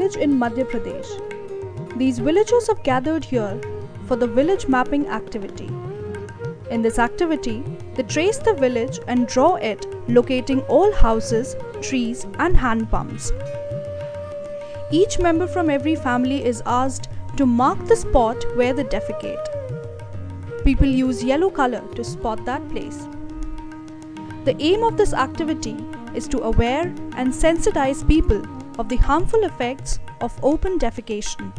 village in Madhya Pradesh. These villagers have gathered here for the village mapping activity. In this activity, they trace the village and draw it, locating all houses, trees, and hand pumps. Each member from every family is asked to mark the spot where they defecate. People use yellow color to spot that place. The aim of this activity is to aware and sensitize people of the harmful effects of open defecation.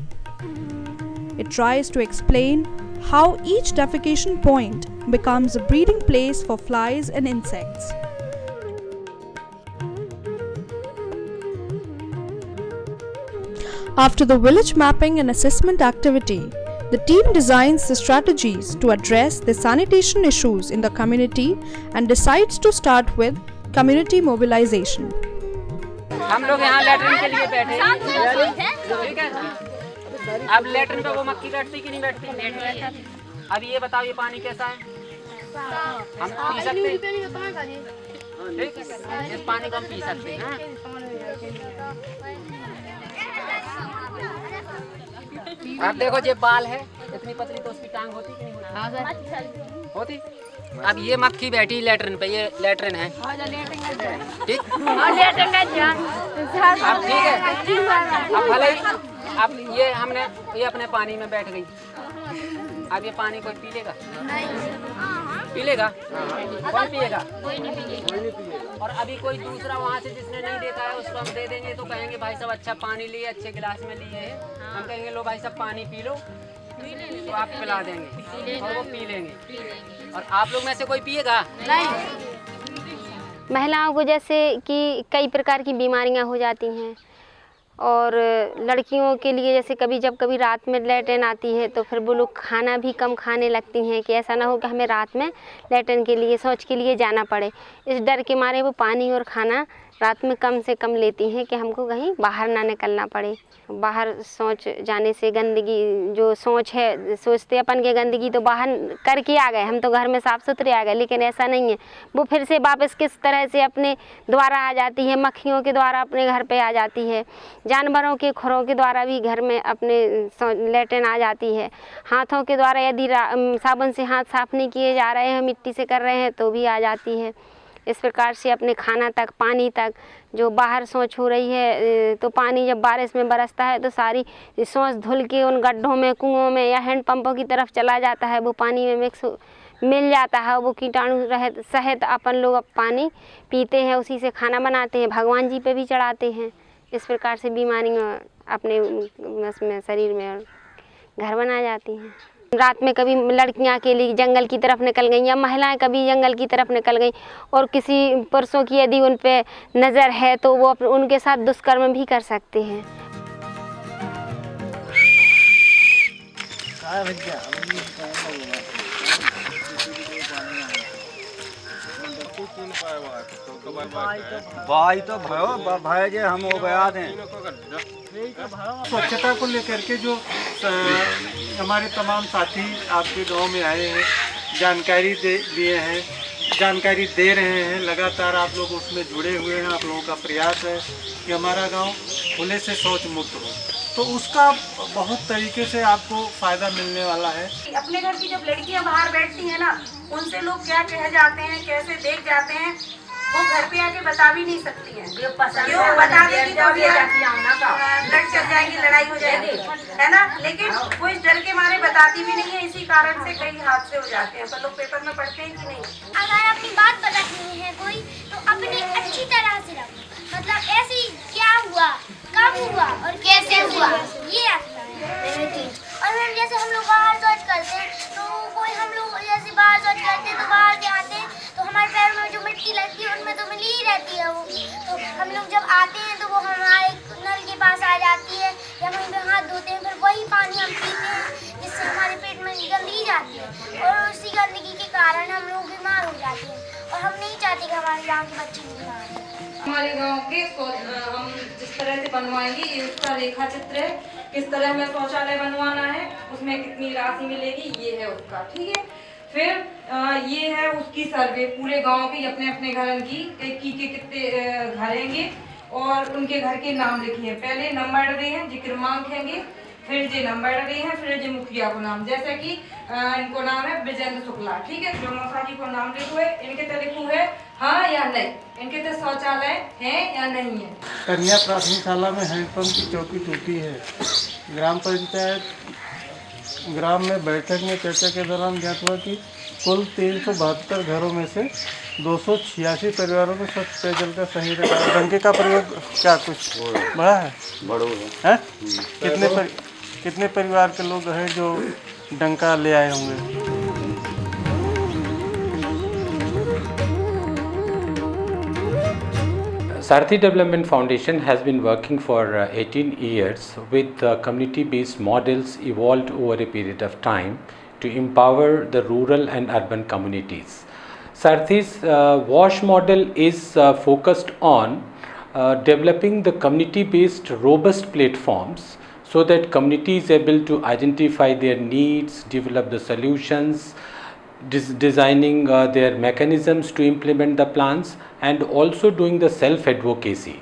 It tries to explain how each defecation point becomes a breeding place for flies and insects. After the village mapping and assessment activity, the team designs the strategies to address the sanitation issues in the community and decides to start with community mobilization. हम लोग यहाँ latrine के लिए बैठे हैं, ठीक है। अब लैट्रिन पे वो मक्खी बैठती कि नहीं बैठती? अब ये बताओ, ये पानी कैसा है? हम पी सकते हैं, ठीक? इस पानी को हम पी सकते हैं। अब देखो, ये बाल है, इतनी पतली, तो उसकी टांग होती कि नहीं होती? हाँ सर, होती। अब ये मक्खी बैठी लैट्रिन पे, ये लैट्रिन है, ठीक? अब ठीक है। अब भले अब ये अपने पानी में बैठ गई। अब ये पानी कोई पी लेगा? पी लेगा? कौन पिएगा? और अभी कोई दूसरा वहाँ से जिसने नहीं देखा है उसको हम दे देंगे तो कहेंगे भाई साहब अच्छा पानी लिए, अच्छे गिलास में लिए हैं, हम कहेंगे लो भाई साहब पानी पी लो, तो आप पिला देंगे और वो पी लेंगे। और आप लोग में से कोई पिएगा? महिलाओं को जैसे कि कई प्रकार की बीमारियां हो जाती हैं, और लड़कियों के लिए जैसे कभी रात में लैट्रिन आती है तो फिर वो लोग खाना भी कम खाने लगती हैं कि ऐसा ना हो कि हमें रात में लैट्रिन के लिए, शौच के लिए जाना पड़े। इस डर के मारे वो पानी और खाना रात में कम से कम लेती हैं कि हमको कहीं बाहर ना निकलना पड़े। बाहर शौच जाने से गंदगी, जो शौच है, सोचते अपन के गंदगी तो बाहर करके आ गए, हम तो घर में साफ़ सुथरे आ गए, लेकिन ऐसा नहीं है। वो फिर से वापस किस तरह से अपने द्वारा आ जाती है, मक्खियों के द्वारा अपने घर पे आ जाती है, जानवरों के खुरों के द्वारा भी घर में अपने लैट्रिन आ जाती है। हाथों के द्वारा यदि साबुन से हाथ साफ़ नहीं किए जा रहे हैं, मिट्टी से कर रहे हैं, तो भी आ जाती है। इस प्रकार से अपने खाना तक, पानी तक, जो बाहर शौच हो रही है तो पानी जब बारिश में बरसता है तो सारी शौच धुल के उन गड्ढों में, कुओं में या हैंड पंपों की तरफ चला जाता है, वो पानी में मिक्स मिल जाता है। वो कीटाणु रहित सहित अपन लोग अब पानी पीते हैं, उसी से खाना बनाते हैं, भगवान जी पे भी चढ़ाते हैं। इस प्रकार से बीमारियाँ अपने उसमें शरीर में घर बना जाती हैं। रात में कभी लड़कियां अकेली जंगल की तरफ निकल गई या महिलाएं कभी जंगल की तरफ निकल गई और किसी पुरुषों की यदि उन पे नज़र है तो वो उनके साथ दुष्कर्म भी कर सकते हैं। भाई तो भयो भाई जे हम हो गया थे। स्वच्छता को लेकर के जो हमारे तमाम साथी आपके गांव में आए हैं, जानकारी दिए हैं, जानकारी दे रहे हैं, लगातार आप लोग उसमें जुड़े हुए हैं। आप लोगों का प्रयास है कि हमारा गांव खुले से शौच मुक्त हो, तो उसका बहुत तरीके से आपको फ़ायदा मिलने वाला है। अपने घर की जब लड़कियां बाहर बैठती हैं ना, उनसे लोग क्या कह जाते हैं, कैसे देख जाते हैं, वो घर पे आके बता भी नहीं सकती हैं। क्यों बता देगी तो लड़ चल जाएगी, लड़ाई हो जाएगी, है ना। लेकिन वो इस डर के मारे बताती भी नहीं है, इसी कारण से कई हादसे हो जाते हैं। पर लोग पेपर में पढ़ते हैं कि नहीं। अगर अपनी बात बतानी है कोई तो अपनी अच्छी तरह से रखो, मतलब ऐसी क्या हुआ, कब हुआ और कैसे हुआ, ये और मैम जैसे हम लोग बाहर शौच करते हैं तो कोई हम लोग जैसे बाहर शौच करते हैं तो बाहर से आते हैं तो हमारे पैर में जो मिट्टी लगती है उनमें तो मिली ही रहती है वो, तो हम लोग जब आते हैं तो वो हमारे नल के पास आ जाती है या वहीं पे हाथ धोते हैं, फिर वही पानी हम पीते हैं जिससे हमारे पेट में गंदगी जाती है और उसी गंदगी के कारण हम लोग बीमार हो जाते हैं और हम नहीं चाहते कि हमारे गाँव के बच्चे बीमार हों। हमारे गांव के हम जिस तरह से बनवाएंगे, ये उसका रेखा चित्र है, किस तरह हमें शौचालय बनवाना है, उसमें कितनी राशि मिलेगी, ये है उसका, ठीक है। फिर ये है उसकी सर्वे पूरे गांव की, अपने अपने घर की कितने घर हैंगे, और उनके घर के नाम लिखिए। पहले नंबर डरे हैं जी क्रमांक हैंगे, फिर जी नंबर डरे हैं, फिर जी मुखिया को नाम, जैसे कि इनको नाम है विजेंद्र शुक्ला, ठीक है। जो मौसा जी को नाम लिखो है, इनके तो लिखू है हाँ या नहीं, इनके तो शौचालय है या नहीं है। कन्या प्राथमिक शाला में हैंडपंप की चौकी टूटी है। ग्राम पंचायत ग्राम में बैठक में चर्चा के दौरान ज्ञात हुआ कि कुल 372 घरों में से 286 परिवारों में स्वच्छ पेयजल का सही डंके का प्रयोग क्या कुछ बड़ा है? है? कितने परिवार के लोग हैं जो डंका ले आए होंगे? Sarthi Development Foundation has been working for 18 years with community-based models evolved over a period of time to empower the rural and urban communities. Sarthi's WASH model is focused on developing the community-based robust platforms so that community is able to identify their needs, develop the solutions, designing their mechanisms to implement the plans, and also doing the self-advocacy.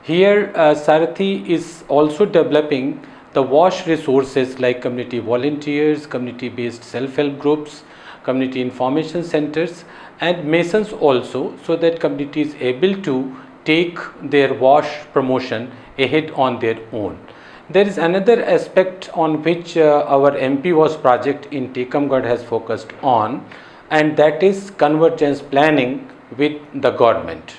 Here Sarthi is also developing the WASH resources like community volunteers, community-based self-help groups, community information centers and masons also, so that community is able to take their WASH promotion ahead on their own. There is another aspect on which our MP WASH project in Tikamgarh has focused on, and that is convergence planning with the government,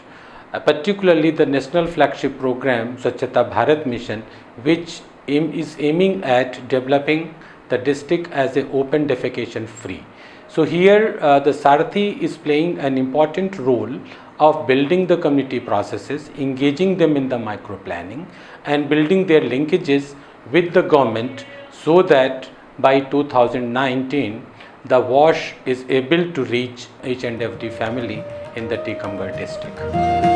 particularly the national flagship program Swachhata Bharat Mission, which is aiming at developing the district as a open defecation free. So here the Sarthi is playing an important role of building the community processes, engaging them in the micro planning and building their linkages with the government, so that by 2019 the WASH is able to reach each and every family in the Tikamgarh district.